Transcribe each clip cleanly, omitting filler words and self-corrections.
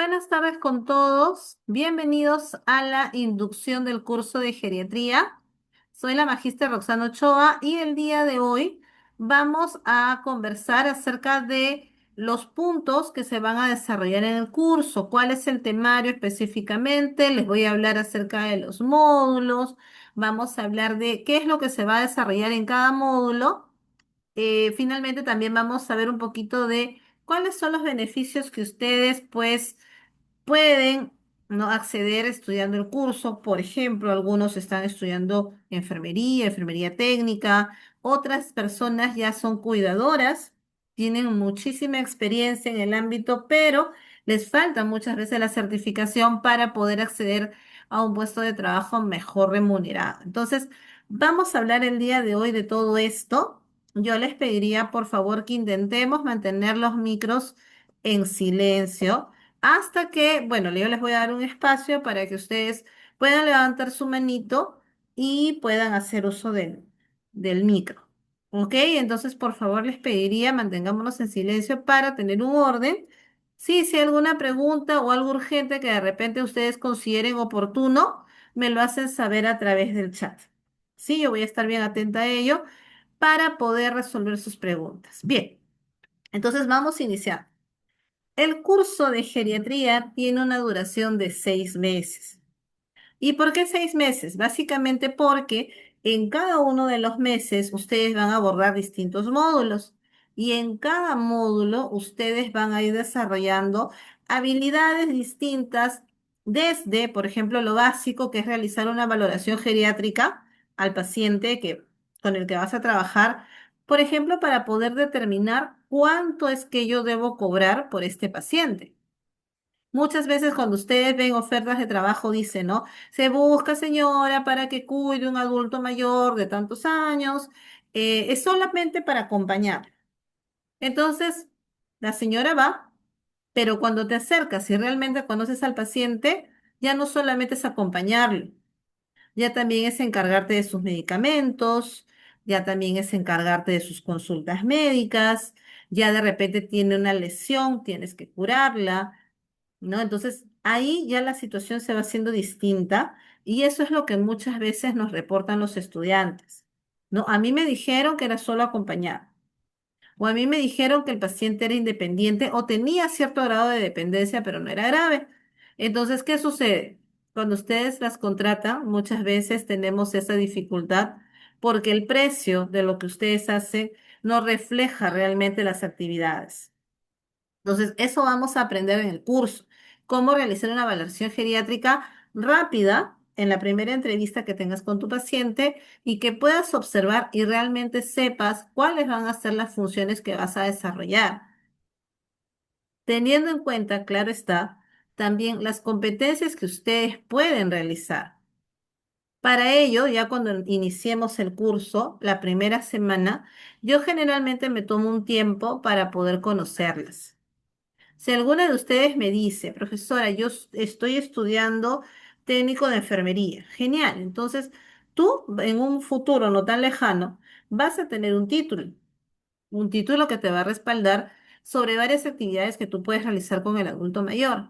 Buenas tardes con todos. Bienvenidos a la inducción del curso de geriatría. Soy la magíster Roxana Ochoa y el día de hoy vamos a conversar acerca de los puntos que se van a desarrollar en el curso. ¿Cuál es el temario específicamente? Les voy a hablar acerca de los módulos. Vamos a hablar de qué es lo que se va a desarrollar en cada módulo. Finalmente también vamos a ver un poquito de cuáles son los beneficios que ustedes pues pueden no acceder estudiando el curso. Por ejemplo, algunos están estudiando enfermería, enfermería técnica, otras personas ya son cuidadoras, tienen muchísima experiencia en el ámbito, pero les falta muchas veces la certificación para poder acceder a un puesto de trabajo mejor remunerado. Entonces, vamos a hablar el día de hoy de todo esto. Yo les pediría, por favor, que intentemos mantener los micros en silencio hasta que, bueno, yo les voy a dar un espacio para que ustedes puedan levantar su manito y puedan hacer uso del micro. ¿Ok? Entonces, por favor, les pediría mantengámonos en silencio para tener un orden. Sí, si hay alguna pregunta o algo urgente que de repente ustedes consideren oportuno, me lo hacen saber a través del chat. Sí, yo voy a estar bien atenta a ello para poder resolver sus preguntas. Bien, entonces vamos a iniciar. El curso de geriatría tiene una duración de 6 meses. ¿Y por qué 6 meses? Básicamente porque en cada uno de los meses ustedes van a abordar distintos módulos y en cada módulo ustedes van a ir desarrollando habilidades distintas desde, por ejemplo, lo básico que es realizar una valoración geriátrica al paciente con el que vas a trabajar, por ejemplo, para poder determinar cuánto es que yo debo cobrar por este paciente. Muchas veces cuando ustedes ven ofertas de trabajo dice, ¿no? Se busca señora para que cuide un adulto mayor de tantos años. Es solamente para acompañar. Entonces, la señora va, pero cuando te acercas y realmente conoces al paciente, ya no solamente es acompañarlo, ya también es encargarte de sus medicamentos, ya también es encargarte de sus consultas médicas, ya de repente tiene una lesión, tienes que curarla, ¿no? Entonces, ahí ya la situación se va haciendo distinta y eso es lo que muchas veces nos reportan los estudiantes, ¿no? A mí me dijeron que era solo acompañar, o a mí me dijeron que el paciente era independiente o tenía cierto grado de dependencia, pero no era grave. Entonces, ¿qué sucede? Cuando ustedes las contratan, muchas veces tenemos esa dificultad porque el precio de lo que ustedes hacen no refleja realmente las actividades. Entonces, eso vamos a aprender en el curso. Cómo realizar una valoración geriátrica rápida en la primera entrevista que tengas con tu paciente y que puedas observar y realmente sepas cuáles van a ser las funciones que vas a desarrollar. Teniendo en cuenta, claro está, también las competencias que ustedes pueden realizar. Para ello, ya cuando iniciemos el curso, la primera semana, yo generalmente me tomo un tiempo para poder conocerlas. Si alguna de ustedes me dice, profesora, estoy estudiando técnico de enfermería, genial. Entonces, tú en un futuro no tan lejano vas a tener un título que te va a respaldar sobre varias actividades que tú puedes realizar con el adulto mayor.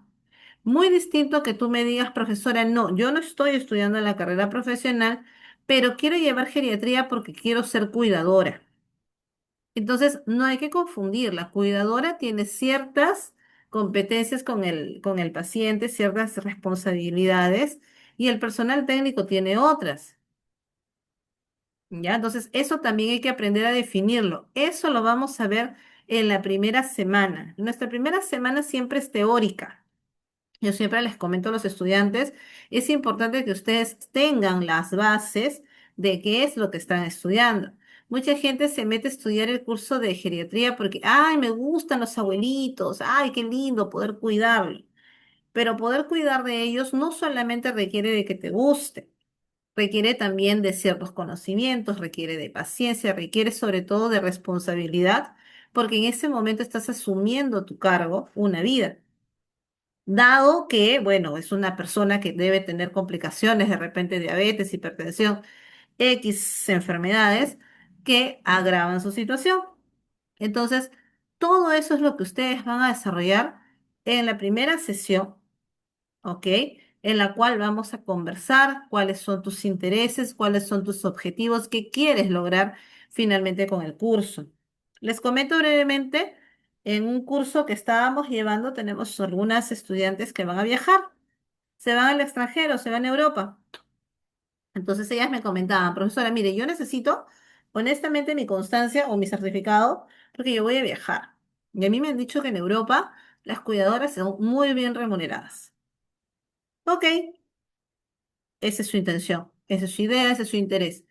Muy distinto a que tú me digas, profesora, no, yo no estoy estudiando la carrera profesional, pero quiero llevar geriatría porque quiero ser cuidadora. Entonces, no hay que confundir. La cuidadora tiene ciertas competencias con el paciente, ciertas responsabilidades, y el personal técnico tiene otras. ¿Ya? Entonces, eso también hay que aprender a definirlo. Eso lo vamos a ver en la primera semana. Nuestra primera semana siempre es teórica. Yo siempre les comento a los estudiantes, es importante que ustedes tengan las bases de qué es lo que están estudiando. Mucha gente se mete a estudiar el curso de geriatría porque, ay, me gustan los abuelitos, ay, qué lindo poder cuidarlo. Pero poder cuidar de ellos no solamente requiere de que te guste, requiere también de ciertos conocimientos, requiere de paciencia, requiere sobre todo de responsabilidad, porque en ese momento estás asumiendo a tu cargo una vida. Dado que, bueno, es una persona que debe tener complicaciones, de repente diabetes, hipertensión, X enfermedades que agravan su situación. Entonces, todo eso es lo que ustedes van a desarrollar en la primera sesión, ¿ok? En la cual vamos a conversar cuáles son tus intereses, cuáles son tus objetivos, qué quieres lograr finalmente con el curso. Les comento brevemente, en un curso que estábamos llevando tenemos algunas estudiantes que van a viajar, se van al extranjero, se van a Europa. Entonces ellas me comentaban, profesora, mire, yo necesito honestamente mi constancia o mi certificado porque yo voy a viajar. Y a mí me han dicho que en Europa las cuidadoras son muy bien remuneradas. Ok, esa es su intención, esa es su idea, ese es su interés.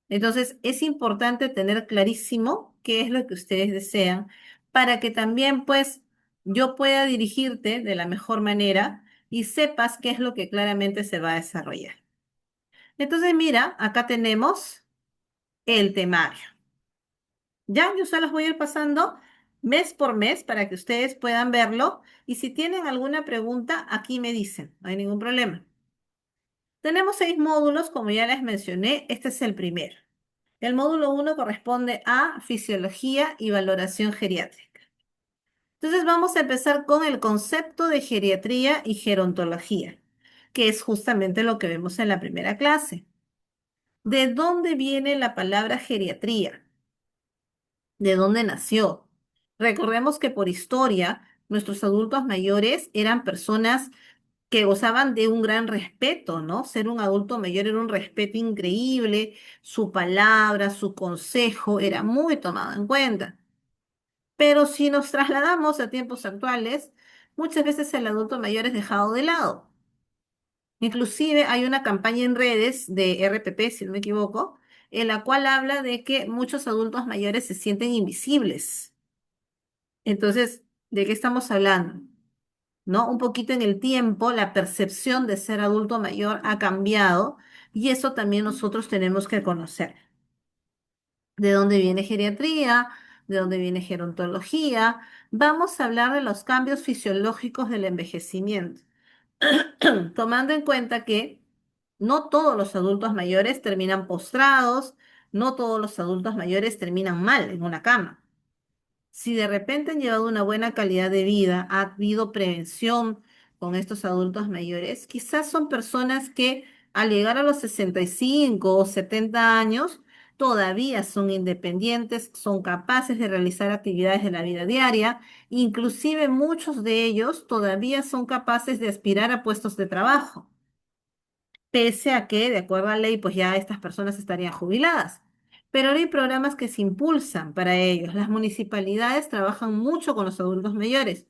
Entonces, es importante tener clarísimo qué es lo que ustedes desean para que también, pues, yo pueda dirigirte de la mejor manera y sepas qué es lo que claramente se va a desarrollar. Entonces, mira, acá tenemos el temario. Ya, yo se los voy a ir pasando mes por mes para que ustedes puedan verlo y si tienen alguna pregunta, aquí me dicen, no hay ningún problema. Tenemos 6 módulos, como ya les mencioné, este es el primero. El módulo 1 corresponde a fisiología y valoración geriátrica. Entonces vamos a empezar con el concepto de geriatría y gerontología, que es justamente lo que vemos en la primera clase. ¿De dónde viene la palabra geriatría? ¿De dónde nació? Recordemos que por historia, nuestros adultos mayores eran personas que gozaban de un gran respeto, ¿no? Ser un adulto mayor era un respeto increíble, su palabra, su consejo era muy tomado en cuenta. Pero si nos trasladamos a tiempos actuales, muchas veces el adulto mayor es dejado de lado. Inclusive hay una campaña en redes de RPP, si no me equivoco, en la cual habla de que muchos adultos mayores se sienten invisibles. Entonces, ¿de qué estamos hablando? ¿No? Un poquito en el tiempo, la percepción de ser adulto mayor ha cambiado y eso también nosotros tenemos que conocer. ¿De dónde viene geriatría? ¿De dónde viene gerontología? Vamos a hablar de los cambios fisiológicos del envejecimiento, tomando en cuenta que no todos los adultos mayores terminan postrados, no todos los adultos mayores terminan mal en una cama. Si de repente han llevado una buena calidad de vida, ha habido prevención con estos adultos mayores, quizás son personas que al llegar a los 65 o 70 años todavía son independientes, son capaces de realizar actividades de la vida diaria, inclusive muchos de ellos todavía son capaces de aspirar a puestos de trabajo, pese a que, de acuerdo a la ley, pues ya estas personas estarían jubiladas. Pero ahora hay programas que se impulsan para ellos. Las municipalidades trabajan mucho con los adultos mayores.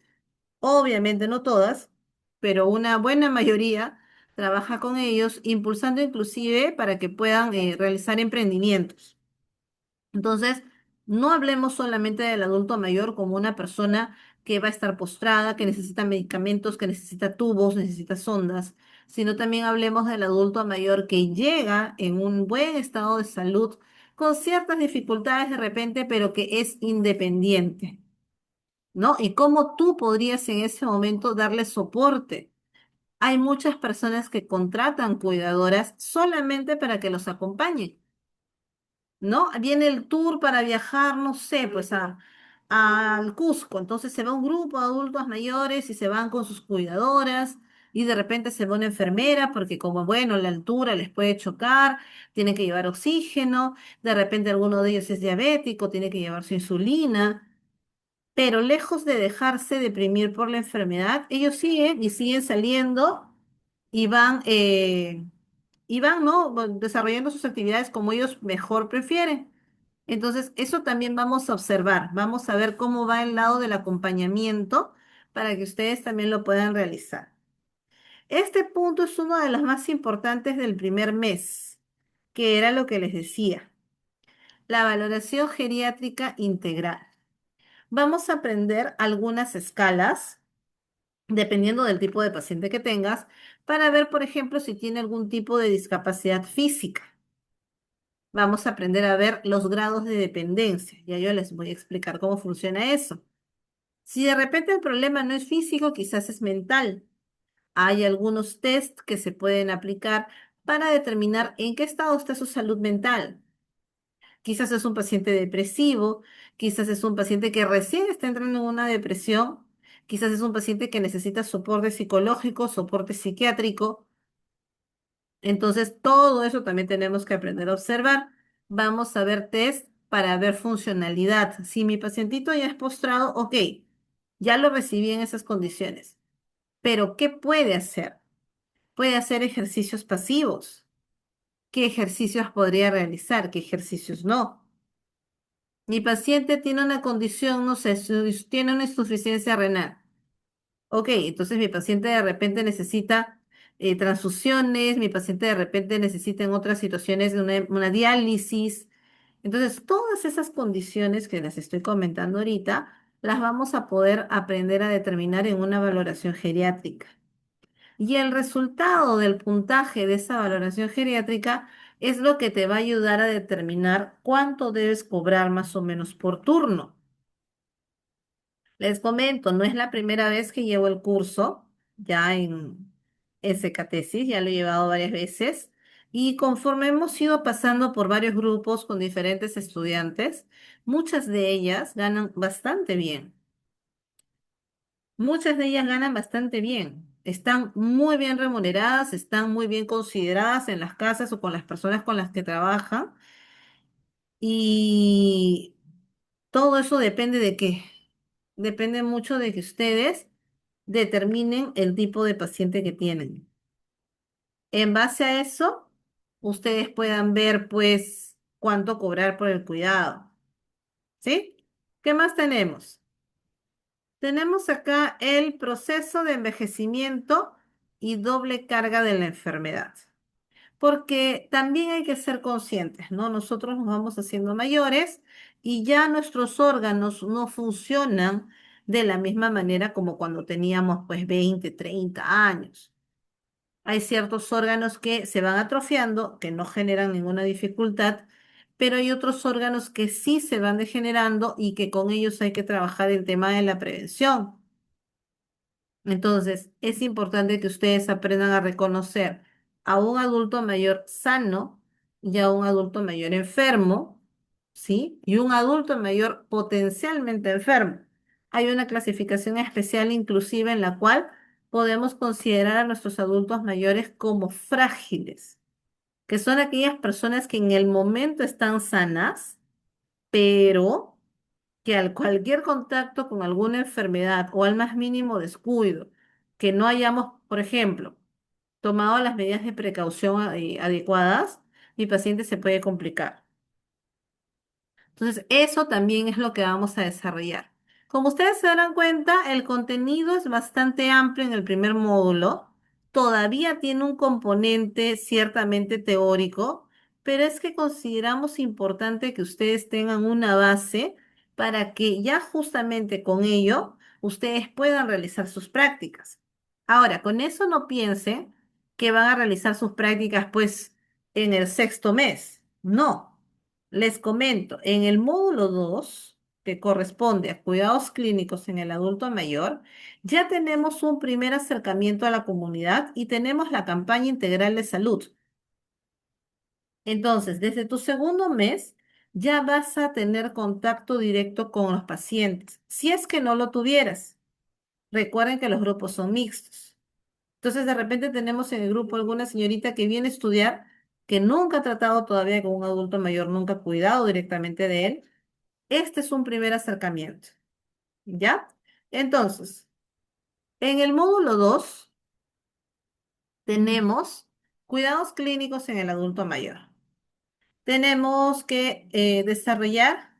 Obviamente no todas, pero una buena mayoría trabaja con ellos, impulsando inclusive para que puedan realizar emprendimientos. Entonces, no hablemos solamente del adulto mayor como una persona que va a estar postrada, que necesita medicamentos, que necesita tubos, necesita sondas, sino también hablemos del adulto mayor que llega en un buen estado de salud, con ciertas dificultades de repente, pero que es independiente, ¿no? Y cómo tú podrías en ese momento darle soporte. Hay muchas personas que contratan cuidadoras solamente para que los acompañen. ¿No? Viene el tour para viajar, no sé, pues al Cusco. Entonces se va un grupo de adultos mayores y se van con sus cuidadoras y de repente se va una enfermera porque como, bueno, la altura les puede chocar, tienen que llevar oxígeno, de repente alguno de ellos es diabético, tiene que llevar su insulina, pero lejos de dejarse deprimir por la enfermedad, ellos siguen y siguen saliendo y van, ¿no? Desarrollando sus actividades como ellos mejor prefieren. Entonces, eso también vamos a observar, vamos a ver cómo va el lado del acompañamiento para que ustedes también lo puedan realizar. Este punto es uno de los más importantes del primer mes, que era lo que les decía, la valoración geriátrica integral. Vamos a aprender algunas escalas, dependiendo del tipo de paciente que tengas, para ver, por ejemplo, si tiene algún tipo de discapacidad física. Vamos a aprender a ver los grados de dependencia. Ya yo les voy a explicar cómo funciona eso. Si de repente el problema no es físico, quizás es mental. Hay algunos test que se pueden aplicar para determinar en qué estado está su salud mental. Quizás es un paciente depresivo, quizás es un paciente que recién está entrando en una depresión, quizás es un paciente que necesita soporte psicológico, soporte psiquiátrico. Entonces, todo eso también tenemos que aprender a observar. Vamos a ver test para ver funcionalidad. Si mi pacientito ya es postrado, ok, ya lo recibí en esas condiciones. Pero, ¿qué puede hacer? Puede hacer ejercicios pasivos. ¿Qué ejercicios podría realizar? ¿Qué ejercicios no? Mi paciente tiene una condición, no sé, tiene una insuficiencia renal. Ok, entonces mi paciente de repente necesita transfusiones, mi paciente de repente necesita en otras situaciones de una diálisis. Entonces, todas esas condiciones que les estoy comentando ahorita, las vamos a poder aprender a determinar en una valoración geriátrica. Y el resultado del puntaje de esa valoración geriátrica es lo que te va a ayudar a determinar cuánto debes cobrar más o menos por turno. Les comento, no es la primera vez que llevo el curso, ya en SKTesis, ya lo he llevado varias veces, y conforme hemos ido pasando por varios grupos con diferentes estudiantes, muchas de ellas ganan bastante bien. Muchas de ellas ganan bastante bien. Están muy bien remuneradas, están muy bien consideradas en las casas o con las personas con las que trabajan. Y todo eso depende de qué. Depende mucho de que ustedes determinen el tipo de paciente que tienen. En base a eso, ustedes puedan ver, pues, cuánto cobrar por el cuidado. ¿Sí? ¿Qué más tenemos? Tenemos acá el proceso de envejecimiento y doble carga de la enfermedad. Porque también hay que ser conscientes, ¿no? Nosotros nos vamos haciendo mayores y ya nuestros órganos no funcionan de la misma manera como cuando teníamos pues 20, 30 años. Hay ciertos órganos que se van atrofiando, que no generan ninguna dificultad, pero hay otros órganos que sí se van degenerando y que con ellos hay que trabajar el tema de la prevención. Entonces, es importante que ustedes aprendan a reconocer a un adulto mayor sano y a un adulto mayor enfermo, ¿sí? Y un adulto mayor potencialmente enfermo. Hay una clasificación especial inclusive en la cual podemos considerar a nuestros adultos mayores como frágiles, que son aquellas personas que en el momento están sanas, pero que al cualquier contacto con alguna enfermedad o al más mínimo descuido, que no hayamos, por ejemplo, tomado las medidas de precaución adecuadas, mi paciente se puede complicar. Entonces, eso también es lo que vamos a desarrollar. Como ustedes se darán cuenta, el contenido es bastante amplio en el primer módulo. Todavía tiene un componente ciertamente teórico, pero es que consideramos importante que ustedes tengan una base para que ya justamente con ello ustedes puedan realizar sus prácticas. Ahora, con eso no piensen que van a realizar sus prácticas pues en el sexto mes. No. Les comento, en el módulo 2, que corresponde a cuidados clínicos en el adulto mayor, ya tenemos un primer acercamiento a la comunidad y tenemos la campaña integral de salud. Entonces, desde tu segundo mes, ya vas a tener contacto directo con los pacientes, si es que no lo tuvieras. Recuerden que los grupos son mixtos. Entonces, de repente tenemos en el grupo alguna señorita que viene a estudiar, que nunca ha tratado todavía con un adulto mayor, nunca ha cuidado directamente de él. Este es un primer acercamiento, ¿ya? Entonces, en el módulo 2 tenemos cuidados clínicos en el adulto mayor. Tenemos que desarrollar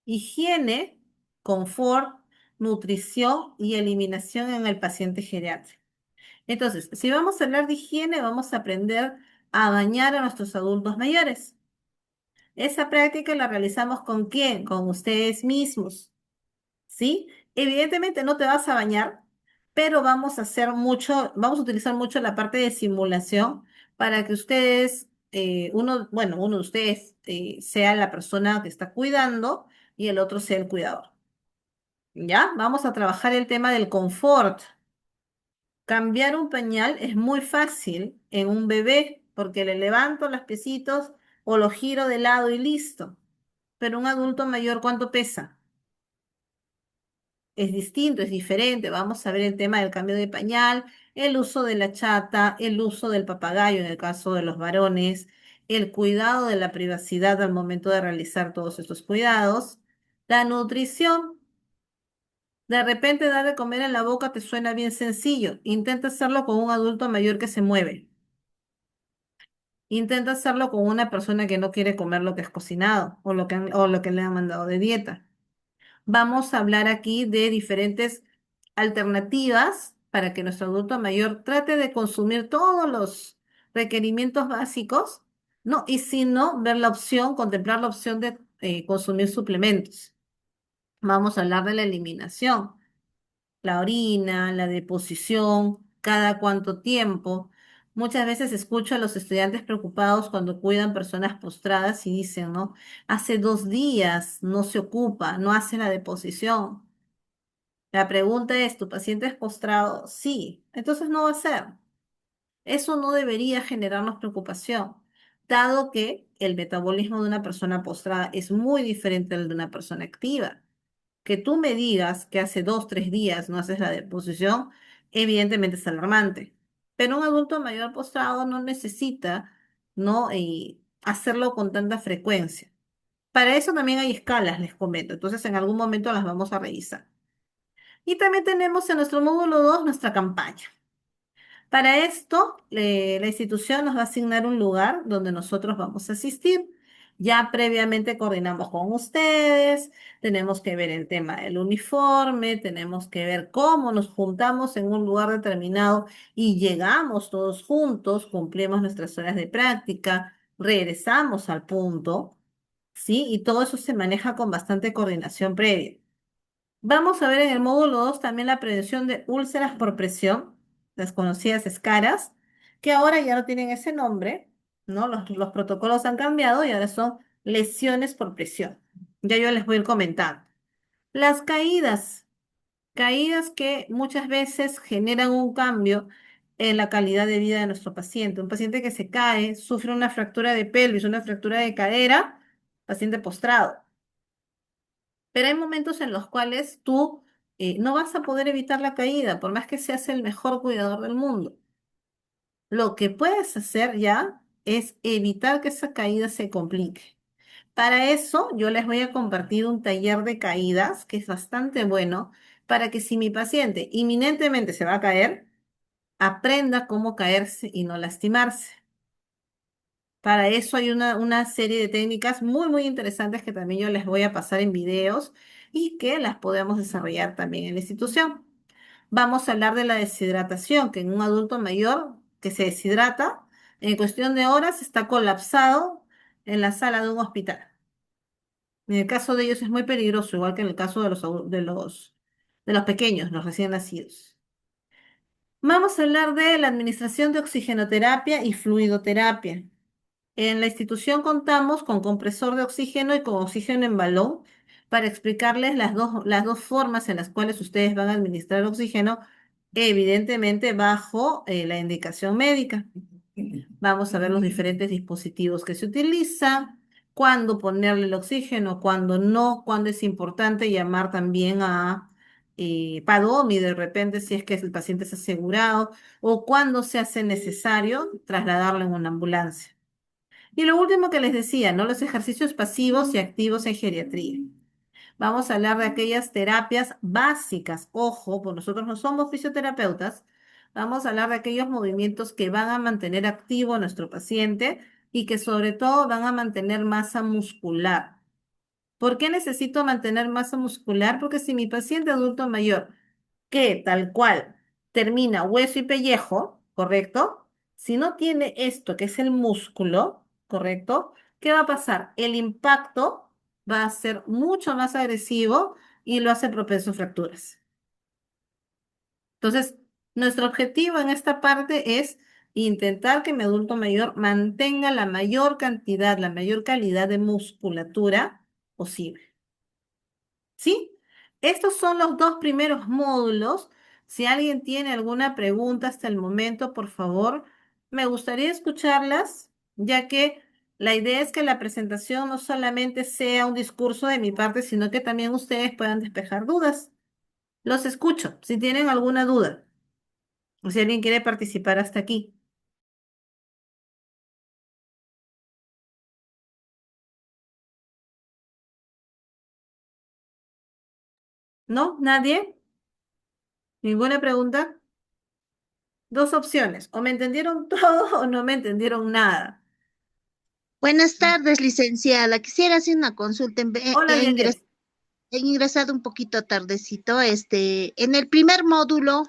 higiene, confort, nutrición y eliminación en el paciente geriátrico. Entonces, si vamos a hablar de higiene, vamos a aprender a bañar a nuestros adultos mayores. Esa práctica la realizamos ¿con quién? Con ustedes mismos. ¿Sí? Evidentemente no te vas a bañar, pero vamos a hacer mucho, vamos a utilizar mucho la parte de simulación para que ustedes, uno de ustedes sea la persona que está cuidando y el otro sea el cuidador. ¿Ya? Vamos a trabajar el tema del confort. Cambiar un pañal es muy fácil en un bebé porque le levanto los piecitos o lo giro de lado y listo. Pero un adulto mayor, ¿cuánto pesa? es distinto, es diferente. Vamos a ver el tema del cambio de pañal, el uso de la chata, el uso del papagayo en el caso de los varones, el cuidado de la privacidad al momento de realizar todos estos cuidados, la nutrición. De repente dar de comer en la boca te suena bien sencillo. Intenta hacerlo con un adulto mayor que se mueve. Intenta hacerlo con una persona que no quiere comer lo que es cocinado o lo que le han mandado de dieta. Vamos a hablar aquí de diferentes alternativas para que nuestro adulto mayor trate de consumir todos los requerimientos básicos, ¿no? Y si no, ver la opción, contemplar la opción de consumir suplementos. Vamos a hablar de la eliminación, la orina, la deposición, cada cuánto tiempo. Muchas veces escucho a los estudiantes preocupados cuando cuidan personas postradas y dicen, ¿no? Hace 2 días no se ocupa, no hace la deposición. La pregunta es, ¿tu paciente es postrado? Sí, entonces no va a ser. Eso no debería generarnos preocupación, dado que el metabolismo de una persona postrada es muy diferente al de una persona activa. Que tú me digas que hace 2, 3 días no haces la deposición, evidentemente es alarmante. Pero un adulto mayor postrado no necesita, ¿no? Hacerlo con tanta frecuencia. Para eso también hay escalas, les comento. Entonces, en algún momento las vamos a revisar. Y también tenemos en nuestro módulo 2 nuestra campaña. Para esto, la institución nos va a asignar un lugar donde nosotros vamos a asistir. Ya previamente coordinamos con ustedes, tenemos que ver el tema del uniforme, tenemos que ver cómo nos juntamos en un lugar determinado y llegamos todos juntos, cumplimos nuestras horas de práctica, regresamos al punto, ¿sí? Y todo eso se maneja con bastante coordinación previa. Vamos a ver en el módulo 2 también la prevención de úlceras por presión, las conocidas escaras, que ahora ya no tienen ese nombre, ¿no? Los protocolos han cambiado y ahora son lesiones por presión. Ya yo les voy a ir comentando. Las caídas, caídas que muchas veces generan un cambio en la calidad de vida de nuestro paciente. Un paciente que se cae, sufre una fractura de pelvis, una fractura de cadera, paciente postrado. Pero hay momentos en los cuales tú no vas a poder evitar la caída, por más que seas el mejor cuidador del mundo. Lo que puedes hacer ya es evitar que esa caída se complique. Para eso, yo les voy a compartir un taller de caídas que es bastante bueno para que si mi paciente inminentemente se va a caer, aprenda cómo caerse y no lastimarse. Para eso hay una serie de técnicas muy, muy interesantes que también yo les voy a pasar en videos y que las podemos desarrollar también en la institución. Vamos a hablar de la deshidratación, que en un adulto mayor que se deshidrata, en cuestión de horas está colapsado en la sala de un hospital. En el caso de ellos es muy peligroso, igual que en el caso de los pequeños, los recién nacidos. Vamos a hablar de la administración de oxigenoterapia y fluidoterapia. En la institución contamos con compresor de oxígeno y con oxígeno en balón para explicarles las dos formas en las cuales ustedes van a administrar oxígeno, evidentemente bajo la indicación médica. Vamos a ver los diferentes dispositivos que se utilizan, cuándo ponerle el oxígeno, cuándo no, cuándo es importante llamar también a PADOMI de repente si es que el paciente es asegurado o cuándo se hace necesario trasladarlo en una ambulancia. Y lo último que les decía, ¿no? Los ejercicios pasivos y activos en geriatría. Vamos a hablar de aquellas terapias básicas. Ojo, pues nosotros no somos fisioterapeutas. Vamos a hablar de aquellos movimientos que van a mantener activo a nuestro paciente y que sobre todo van a mantener masa muscular. ¿Por qué necesito mantener masa muscular? Porque si mi paciente adulto mayor que tal cual termina hueso y pellejo, ¿correcto? Si no tiene esto, que es el músculo, ¿correcto? ¿Qué va a pasar? El impacto va a ser mucho más agresivo y lo hace propenso a fracturas. Entonces, nuestro objetivo en esta parte es intentar que mi adulto mayor mantenga la mayor cantidad, la mayor calidad de musculatura posible. ¿Sí? Estos son los dos primeros módulos. Si alguien tiene alguna pregunta hasta el momento, por favor, me gustaría escucharlas, ya que la idea es que la presentación no solamente sea un discurso de mi parte, sino que también ustedes puedan despejar dudas. Los escucho, si tienen alguna duda o si alguien quiere participar hasta aquí. ¿No? ¿Nadie? ¿Ninguna pregunta? Dos opciones, o me entendieron todo o no me entendieron nada. Buenas tardes, licenciada. Quisiera hacer una consulta. Hola, Janet. He ingresado un poquito tardecito. En el primer módulo,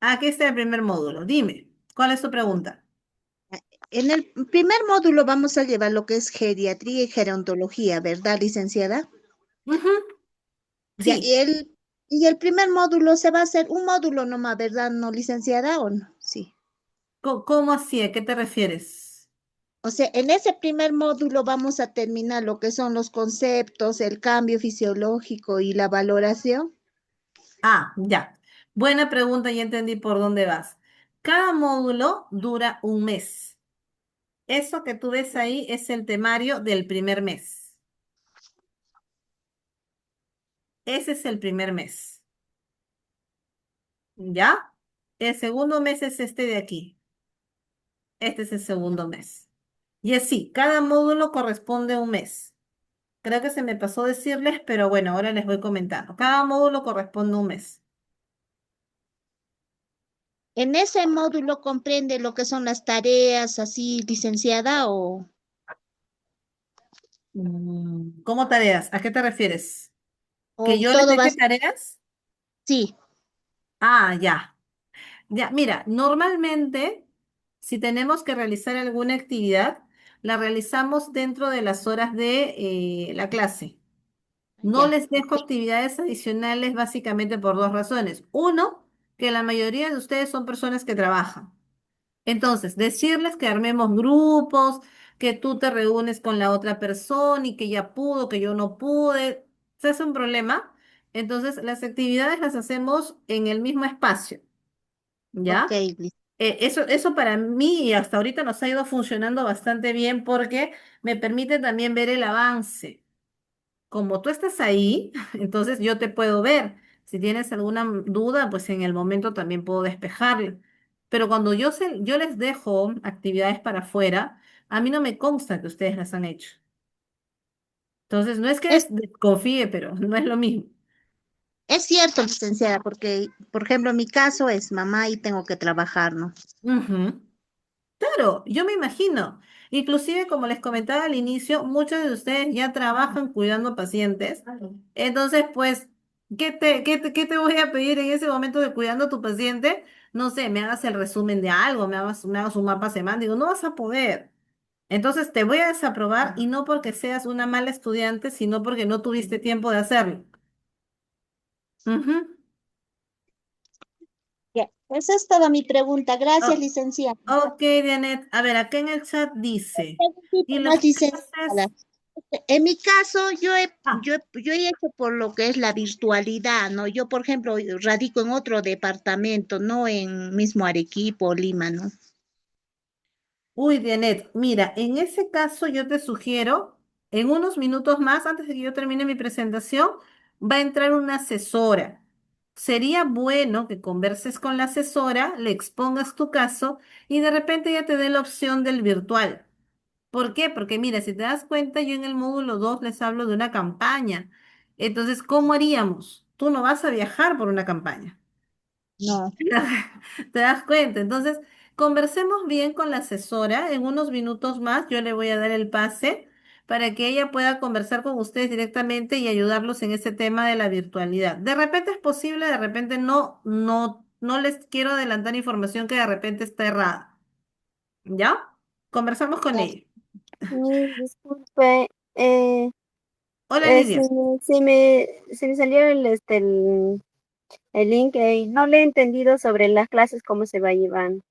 Aquí está el primer módulo. Dime, ¿cuál es tu pregunta? en el primer módulo vamos a llevar lo que es geriatría y gerontología, ¿verdad, licenciada? Ujú, Ya, sí. y el primer módulo se va a hacer un módulo nomás, ¿verdad, no, licenciada, o no? Sí. ¿Cómo así? ¿A qué te refieres? O sea, en ese primer módulo vamos a terminar lo que son los conceptos, el cambio fisiológico y la valoración. Ah, ya. Buena pregunta, ya entendí por dónde vas. Cada módulo dura un mes. Eso que tú ves ahí es el temario del primer mes. Ese es el primer mes. ¿Ya? El segundo mes es este de aquí. Este es el segundo mes. Y así, cada módulo corresponde a un mes. Creo que se me pasó decirles, pero bueno, ahora les voy comentando. Cada módulo corresponde a un mes. En ese módulo comprende lo que son las tareas, así, licenciada, ¿Cómo tareas? ¿A qué te refieres? ¿Que o yo les todo va, deje tareas? sí, Ah, ya. Ya, mira, normalmente, si tenemos que realizar alguna actividad, la realizamos dentro de las horas de la clase. No ya, les dejo ok, actividades adicionales básicamente por dos razones. Uno, que la mayoría de ustedes son personas que trabajan. Entonces, decirles que armemos grupos, que tú te reúnes con la otra persona y que ya pudo, que yo no pude, se hace un problema. Entonces, las actividades las hacemos en el mismo espacio, ok, ¿ya? Eso para mí y hasta ahorita nos ha ido funcionando bastante bien porque me permite también ver el avance. Como tú estás ahí, entonces yo te puedo ver. Si tienes alguna duda, pues en el momento también puedo despejarla. Pero cuando yo les dejo actividades para afuera, a mí no me consta que ustedes las han hecho. Entonces, no es que Es, desconfíe, pero no es lo mismo. es cierto, licenciada, porque, por ejemplo, mi caso es mamá y tengo que trabajar, ¿no? Ujú. Claro, yo me imagino. Inclusive, como les comentaba al inicio, muchos de ustedes ya trabajan cuidando pacientes. Entonces, pues, qué te voy a pedir en ese momento de cuidando a tu paciente? No sé, me hagas el resumen de algo, me hagas un mapa semántico. No vas a poder. Entonces, te voy a desaprobar y no porque seas una mala estudiante, sino porque no tuviste tiempo de hacerlo. Ujú. Ya, esa es toda mi pregunta. Gracias, Oh, licenciada. ok, Dianet. A ver, acá en el chat dice, Preguntita y las más, licenciada. clases... En mi caso, Ah, yo he hecho por lo que es la virtualidad, ¿no? Yo, por ejemplo, radico en otro departamento, no en mismo Arequipa o Lima, ¿no? uy, Dianet, mira, en ese caso yo te sugiero, en unos minutos más, antes de que yo termine mi presentación, va a entrar una asesora. Sería bueno que converses con la asesora, le expongas tu caso y de repente ya te dé la opción del virtual. ¿Por qué? Porque mira, si te das cuenta, yo en el módulo 2 les hablo de una campaña. Entonces, ¿cómo haríamos? Tú no vas a viajar por una campaña. No. ¿Te das cuenta? Entonces, conversemos bien con la asesora. En unos minutos más yo le voy a dar el pase para que ella pueda conversar con ustedes directamente y ayudarlos en ese tema de la virtualidad. De repente es posible, de repente no, no les quiero adelantar información que de repente está errada. ¿Ya? Conversamos con Ya. ella. Disculpe, eh, Hola, Lidia. se me salió el link y no le he entendido sobre las clases, cómo se va llevando.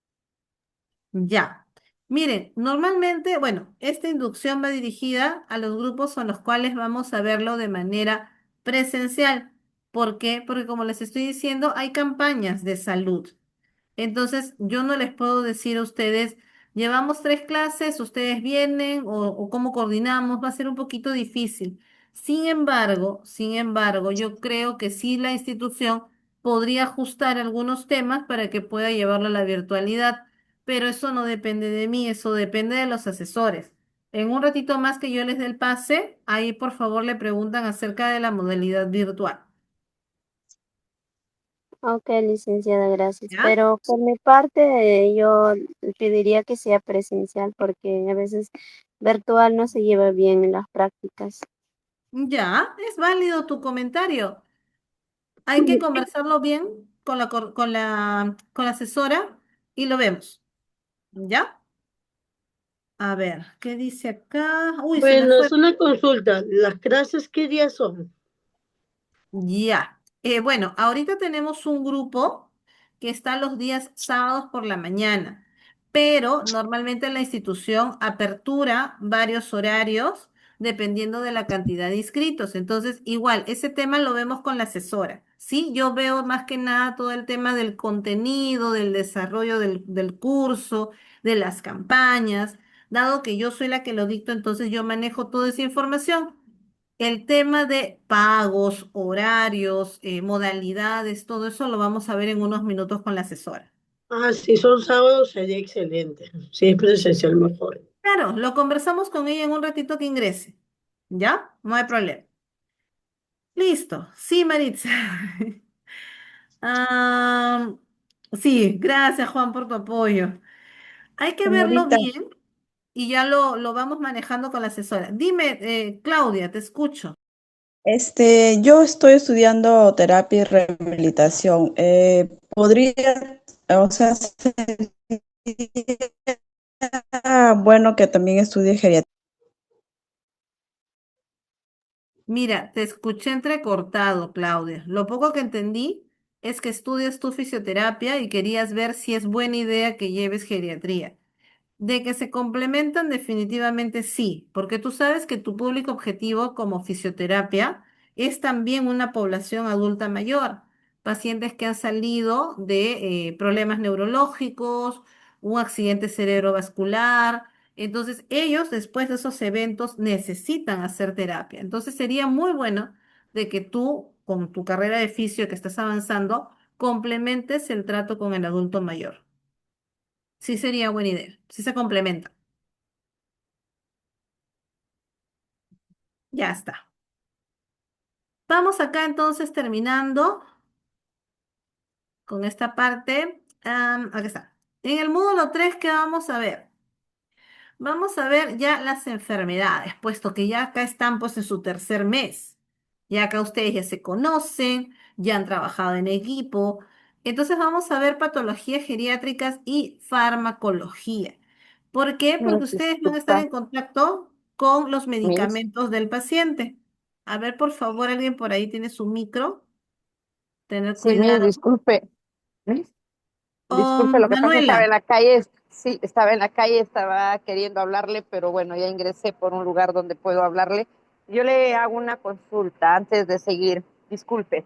Ya. Miren, normalmente, bueno, esta inducción va dirigida a los grupos con los cuales vamos a verlo de manera presencial. ¿Por qué? Porque como les estoy diciendo, hay campañas de salud. Entonces, yo no les puedo decir a ustedes, llevamos tres clases, ustedes vienen o cómo coordinamos, va a ser un poquito difícil. Sin embargo, yo creo que sí la institución podría ajustar algunos temas para que pueda llevarlo a la virtualidad, pero eso no depende de mí, eso depende de los asesores. En un ratito más que yo les dé el pase, ahí por favor le preguntan acerca de la modalidad virtual. Ok, licenciada, gracias. ¿Ya? Pero por mi parte, yo pediría que sea presencial porque a veces virtual no se lleva bien en las prácticas. Ya, es válido tu comentario. Hay que conversarlo bien con la asesora y lo vemos. ¿Ya? A ver, ¿qué dice acá? Uy, se me Bueno, fue. es una consulta. ¿Las clases qué días son? Ya. Bueno, ahorita tenemos un grupo que está los días sábados por la mañana, pero normalmente la institución apertura varios horarios dependiendo de la cantidad de inscritos. Entonces, igual, ese tema lo vemos con la asesora. Sí, yo veo más que nada todo el tema del contenido, del desarrollo del curso, de las campañas. Dado que yo soy la que lo dicto, entonces yo manejo toda esa información. El tema de pagos, horarios, modalidades, todo eso lo vamos a ver en unos minutos con la asesora. Ah, si son sábados sería excelente. Si es presencial, mejor. Claro, lo conversamos con ella en un ratito que ingrese. ¿Ya? No hay problema. Listo. Sí, Maritza. Ah, sí, gracias Juan por tu apoyo. Hay que verlo Señorita, bien y ya lo vamos manejando con la asesora. Dime, Claudia, te escucho. yo estoy estudiando terapia y rehabilitación. ¿Podría, o sea, sería bueno que también estudie geriatría? Mira, te escuché entrecortado, Claudia. Lo poco que entendí es que estudias tu fisioterapia y querías ver si es buena idea que lleves geriatría. De que se complementan definitivamente sí, porque tú sabes que tu público objetivo como fisioterapia es también una población adulta mayor, pacientes que han salido de problemas neurológicos, un accidente cerebrovascular. Entonces, ellos después de esos eventos necesitan hacer terapia. Entonces, sería muy bueno de que tú, con tu carrera de fisio que estás avanzando, complementes el trato con el adulto mayor. Sí sería buena idea, sí se complementa. Ya está. Vamos acá entonces terminando con esta parte. Acá está. En el módulo 3, ¿qué vamos a ver? Vamos a ver ya las enfermedades, puesto que ya acá están pues en su tercer mes. Ya acá ustedes ya se conocen, ya han trabajado en equipo. Entonces vamos a ver patologías geriátricas y farmacología. ¿Por qué? Me Porque ustedes van a estar disculpa, en contacto con los Miss. medicamentos del paciente. A ver, por favor, alguien por ahí tiene su micro. Tener Sí, Miss, cuidado. disculpe. Miss, disculpe, lo que pasa es que estaba Manuela, en la calle, sí, estaba en la calle, estaba queriendo hablarle, pero bueno, ya ingresé por un lugar donde puedo hablarle. Yo le hago una consulta antes de seguir. Disculpe.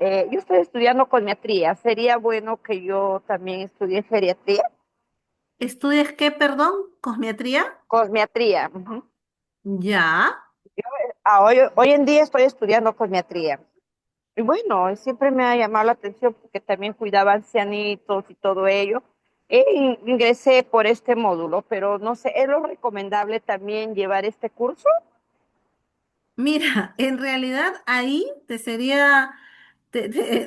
Yo estoy estudiando cosmetría. ¿Sería bueno que yo también estudie geriatría? ¿estudias qué, perdón? ¿Cosmetría? Cosmetría. Ujú. Ya. Hoy en día estoy estudiando cosmetría. Y bueno, siempre me ha llamado la atención porque también cuidaba ancianitos y todo ello. Ingresé por este módulo, pero no sé, ¿es lo recomendable también llevar este curso? Mira, en realidad ahí te sería,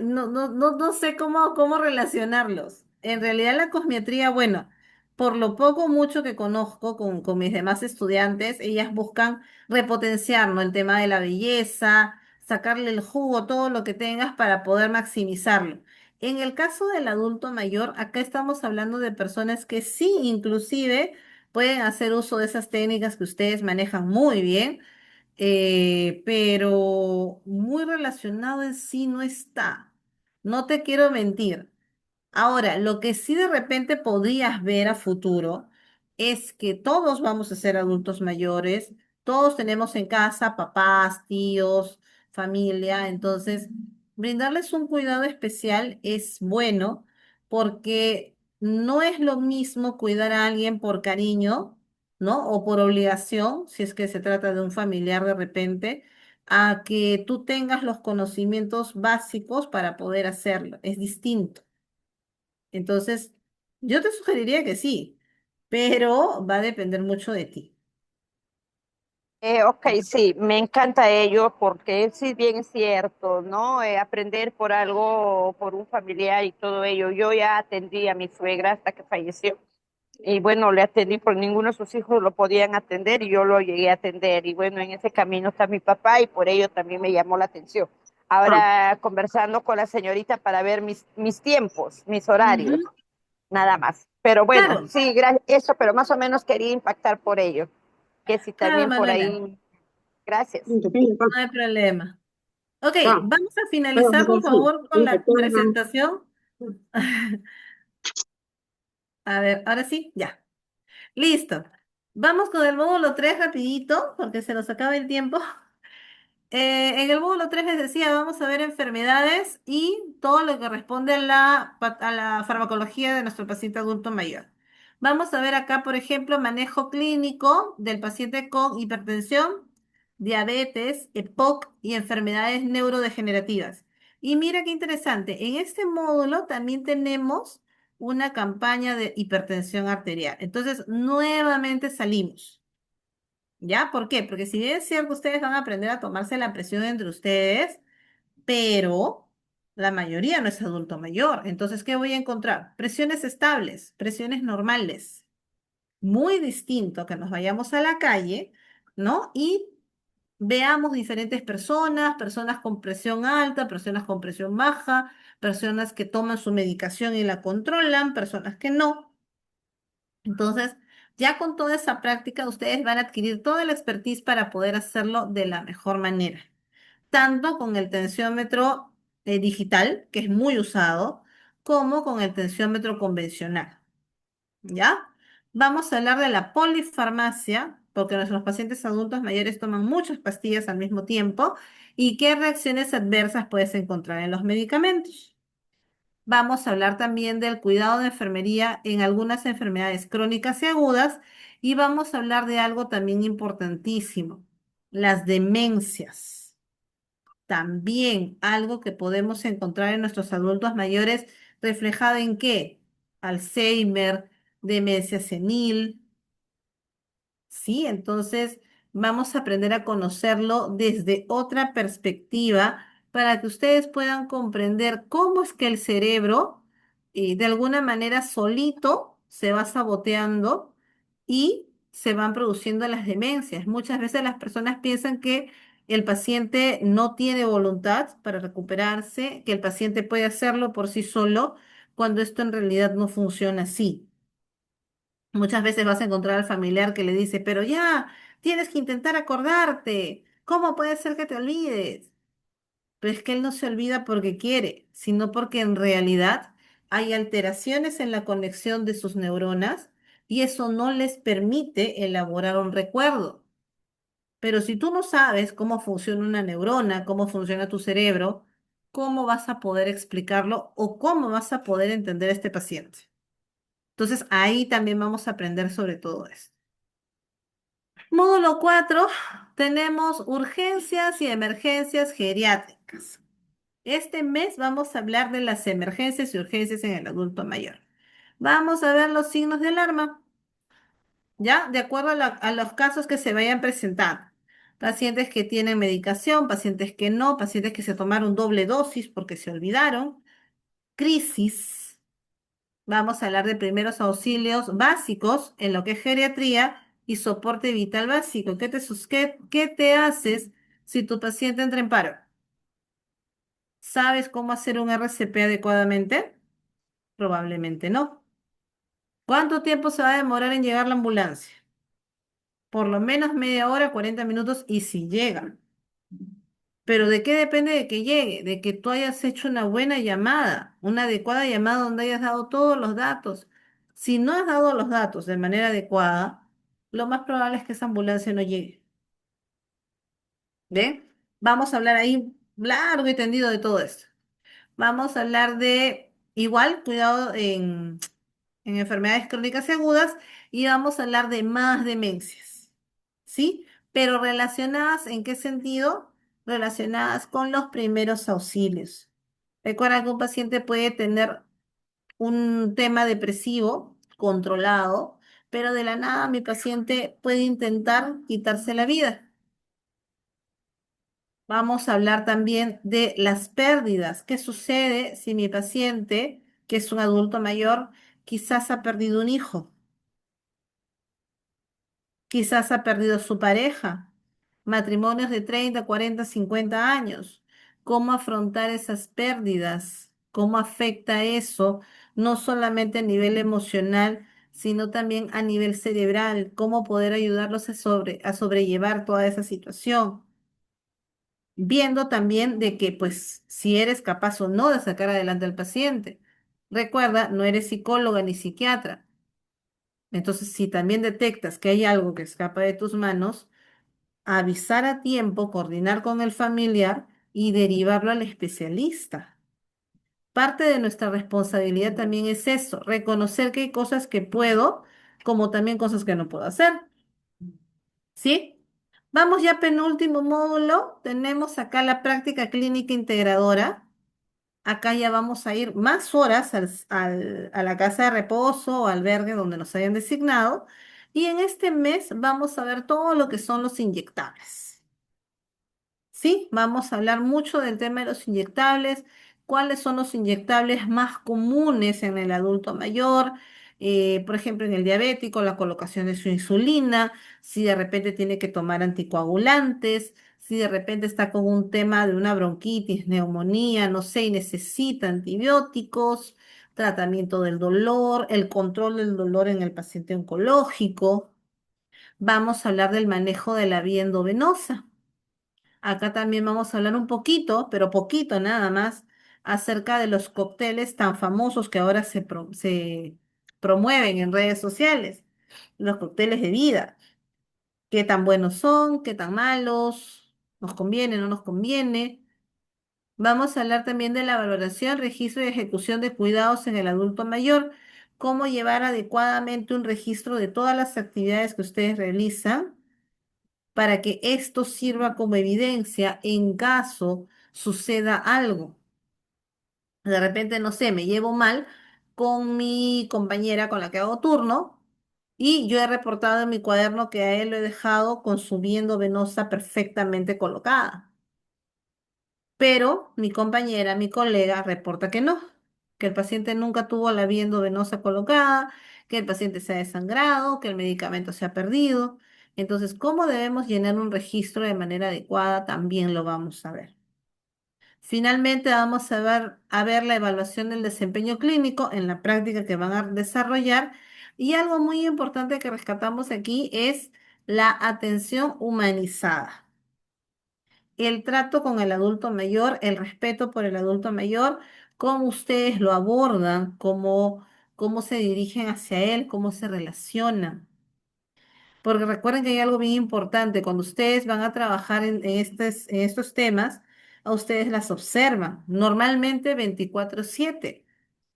no sé cómo relacionarlos. En realidad la cosmetría, bueno, por lo poco o mucho que conozco con mis demás estudiantes, ellas buscan repotenciar, ¿no? El tema de la belleza, sacarle el jugo, todo lo que tengas para poder maximizarlo. En el caso del adulto mayor, acá estamos hablando de personas que sí, inclusive, pueden hacer uso de esas técnicas que ustedes manejan muy bien, pero muy relacionado en sí no está. No te quiero mentir. Ahora, lo que sí de repente podrías ver a futuro es que todos vamos a ser adultos mayores, todos tenemos en casa papás, tíos, familia, entonces brindarles un cuidado especial es bueno porque no es lo mismo cuidar a alguien por cariño, ¿no? O por obligación, si es que se trata de un familiar de repente, a que tú tengas los conocimientos básicos para poder hacerlo. Es distinto. Entonces, yo te sugeriría que sí, pero va a depender mucho de ti. Ok, sí, me encanta ello porque sí, bien es cierto, ¿no? Aprender por algo, por un familiar y todo ello. Yo ya atendí a mi suegra hasta que falleció. Y bueno, le atendí porque ninguno de sus hijos lo podían atender y yo lo llegué a atender. Y bueno, en ese camino está mi papá y por ello también me llamó la atención. Ahora conversando con la señorita para ver mis tiempos, mis horarios, Ujú. nada más. Pero bueno, Claro, sí, eso, pero más o menos quería impactar por ello. Que si claro, también por Manuela, ahí, gracias. Pinto, pinto, no hay problema. Ok, chao. vamos a Chao, finalizar, por sí. favor, con Pinto, la chao. presentación. A ver, ahora sí, ya. Listo. Vamos con el módulo 3 rapidito, porque se nos acaba el tiempo. En el módulo 3 les decía, vamos a ver enfermedades y todo lo que responde a a la farmacología de nuestro paciente adulto mayor. Vamos a ver acá, por ejemplo, manejo clínico del paciente con hipertensión, diabetes, EPOC y enfermedades neurodegenerativas. Y mira qué interesante, en este módulo también tenemos una campaña de hipertensión arterial. Entonces, nuevamente salimos. ¿Ya? ¿Por qué? Porque si bien es cierto, ustedes van a aprender a tomarse la presión entre ustedes, pero la mayoría no es adulto mayor. Entonces, ¿qué voy a encontrar? Presiones estables, presiones normales. Muy distinto a que nos vayamos a la calle, ¿no? Y veamos diferentes personas, personas con presión alta, personas con presión baja, personas que toman su medicación y la controlan, personas que no. Entonces, ya con toda esa práctica, ustedes van a adquirir toda la expertise para poder hacerlo de la mejor manera. Tanto con el tensiómetro digital, que es muy usado, como con el tensiómetro convencional. ¿Ya? Vamos a hablar de la polifarmacia, porque nuestros pacientes adultos mayores toman muchas pastillas al mismo tiempo, y qué reacciones adversas puedes encontrar en los medicamentos. Vamos a hablar también del cuidado de enfermería en algunas enfermedades crónicas y agudas y vamos a hablar de algo también importantísimo, las demencias. También algo que podemos encontrar en nuestros adultos mayores reflejado en qué? Alzheimer, demencia senil. Sí, entonces vamos a aprender a conocerlo desde otra perspectiva para que ustedes puedan comprender cómo es que el cerebro de alguna manera solito se va saboteando y se van produciendo las demencias. Muchas veces las personas piensan que el paciente no tiene voluntad para recuperarse, que el paciente puede hacerlo por sí solo, cuando esto en realidad no funciona así. Muchas veces vas a encontrar al familiar que le dice, pero ya, tienes que intentar acordarte. ¿Cómo puede ser que te olvides? Pero es que él no se olvida porque quiere, sino porque en realidad hay alteraciones en la conexión de sus neuronas y eso no les permite elaborar un recuerdo. Pero si tú no sabes cómo funciona una neurona, cómo funciona tu cerebro, ¿cómo vas a poder explicarlo o cómo vas a poder entender a este paciente? Entonces ahí también vamos a aprender sobre todo esto. Módulo 4 tenemos urgencias y emergencias geriátricas. Este mes vamos a hablar de las emergencias y urgencias en el adulto mayor. Vamos a ver los signos de alarma, ¿ya? De acuerdo a, a los casos que se vayan presentando. Pacientes que tienen medicación, pacientes que no, pacientes que se tomaron doble dosis porque se olvidaron. Crisis. Vamos a hablar de primeros auxilios básicos en lo que es geriatría y soporte vital básico. ¿Qué te haces si tu paciente entra en paro? ¿Sabes cómo hacer un RCP adecuadamente? Probablemente no. ¿Cuánto tiempo se va a demorar en llegar la ambulancia? Por lo menos media hora, 40 minutos y si llega. Pero ¿de qué depende de que llegue? De que tú hayas hecho una buena llamada, una adecuada llamada donde hayas dado todos los datos. Si no has dado los datos de manera adecuada, lo más probable es que esa ambulancia no llegue. ¿Ven? Vamos a hablar ahí largo y tendido de todo esto. Vamos a hablar de igual cuidado en enfermedades crónicas y agudas y vamos a hablar de más demencias, ¿sí? Pero relacionadas en qué sentido? relacionadas con los primeros auxilios. Recuerda que un paciente puede tener un tema depresivo controlado, pero de la nada mi paciente puede intentar quitarse la vida. Vamos a hablar también de las pérdidas. ¿Qué sucede si mi paciente, que es un adulto mayor, quizás ha perdido un hijo? Quizás ha perdido su pareja, matrimonios de 30, 40, 50 años. ¿Cómo afrontar esas pérdidas? ¿Cómo afecta eso no solamente a nivel emocional, sino también a nivel cerebral? ¿Cómo poder ayudarlos a sobrellevar toda esa situación? Viendo también de que, pues, si eres capaz o no de sacar adelante al paciente. Recuerda, no eres psicóloga ni psiquiatra. Entonces, si también detectas que hay algo que escapa de tus manos, avisar a tiempo, coordinar con el familiar y derivarlo al especialista. Parte de nuestra responsabilidad también es eso, reconocer que hay cosas que puedo, como también cosas que no puedo hacer. ¿Sí? Vamos ya penúltimo módulo. Tenemos acá la práctica clínica integradora. Acá ya vamos a ir más horas a la casa de reposo o albergue donde nos hayan designado. Y en este mes vamos a ver todo lo que son los inyectables. Sí, vamos a hablar mucho del tema de los inyectables, cuáles son los inyectables más comunes en el adulto mayor, por ejemplo, en el diabético, la colocación de su insulina, si de repente tiene que tomar anticoagulantes, si de repente está con un tema de una bronquitis, neumonía, no sé, y necesita antibióticos, tratamiento del dolor, el control del dolor en el paciente oncológico. Vamos a hablar del manejo de la vía endovenosa. Acá también vamos a hablar un poquito, pero poquito nada más, acerca de los cócteles tan famosos que ahora se promueven en redes sociales. Los cócteles de vida. ¿Qué tan buenos son? ¿Qué tan malos? ¿Nos conviene? ¿No nos conviene? Vamos a hablar también de la valoración, registro y ejecución de cuidados en el adulto mayor. Cómo llevar adecuadamente un registro de todas las actividades que ustedes realizan para que esto sirva como evidencia en caso suceda algo. De repente, no sé, me llevo mal con mi compañera con la que hago turno y yo he reportado en mi cuaderno que a él lo he dejado con su viendo venosa perfectamente colocada. Pero mi compañera, mi colega, reporta que no, que el paciente nunca tuvo la viendo venosa colocada, que el paciente se ha desangrado, que el medicamento se ha perdido. Entonces, ¿cómo debemos llenar un registro de manera adecuada? También lo vamos a ver. Finalmente, vamos a ver la evaluación del desempeño clínico en la práctica que van a desarrollar. Y algo muy importante que rescatamos aquí es la atención humanizada, el trato con el adulto mayor, el respeto por el adulto mayor, cómo ustedes lo abordan, cómo se dirigen hacia él, cómo se relacionan. Porque recuerden que hay algo bien importante, cuando ustedes van a trabajar en estos temas, a ustedes las observan, normalmente 24/7.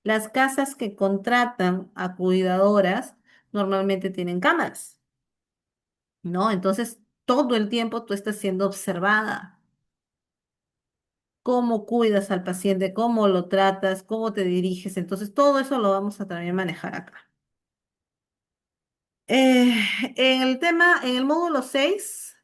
Las casas que contratan a cuidadoras normalmente tienen cámaras, ¿no? Entonces, todo el tiempo tú estás siendo observada. Cómo cuidas al paciente, cómo lo tratas, cómo te diriges. Entonces, todo eso lo vamos a también manejar acá. Eh, en el módulo 6,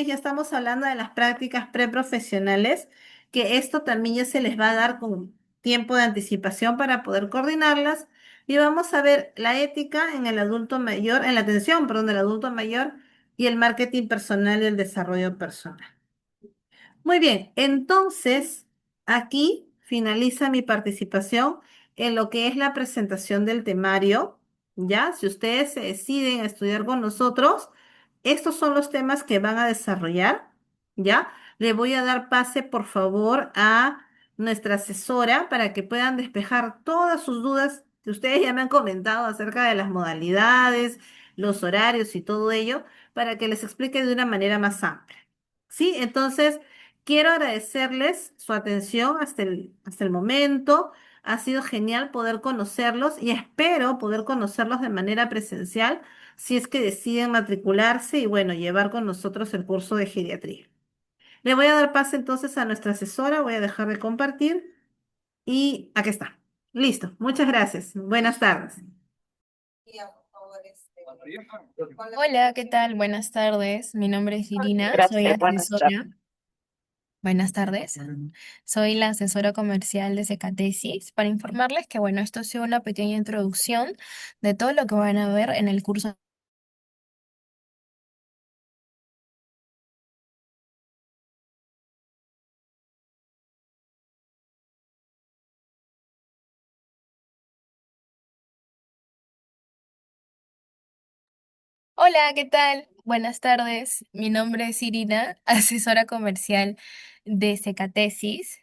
ya estamos hablando de las prácticas preprofesionales, que esto también ya se les va a dar con tiempo de anticipación para poder coordinarlas. Y vamos a ver la ética en el adulto mayor, en la atención, perdón, del adulto mayor y el marketing personal y el desarrollo personal. Muy bien, entonces aquí finaliza mi participación en lo que es la presentación del temario. ¿Ya? Si ustedes se deciden a estudiar con nosotros, estos son los temas que van a desarrollar. ¿Ya? Le voy a dar pase, por favor, a nuestra asesora para que puedan despejar todas sus dudas que ustedes ya me han comentado acerca de las modalidades, los horarios y todo ello, para que les explique de una manera más amplia. ¿Sí? Entonces, quiero agradecerles su atención hasta el momento. Ha sido genial poder conocerlos y espero poder conocerlos de manera presencial si es que deciden matricularse y bueno, llevar con nosotros el curso de geriatría. Le voy a dar pase entonces a nuestra asesora, voy a dejar de compartir y aquí está. Listo, muchas gracias. Buenas tardes. Hola, ¿qué tal? Buenas tardes. Mi nombre es Irina, soy Gracias, buenas asesora. tardes. Buenas tardes. Soy la asesora comercial de Secatesis para informarles que, bueno, esto ha sido una pequeña introducción de todo lo que van a ver en el curso. Hola, ¿qué tal? Buenas tardes. Mi nombre es Irina, asesora comercial de Secatesis.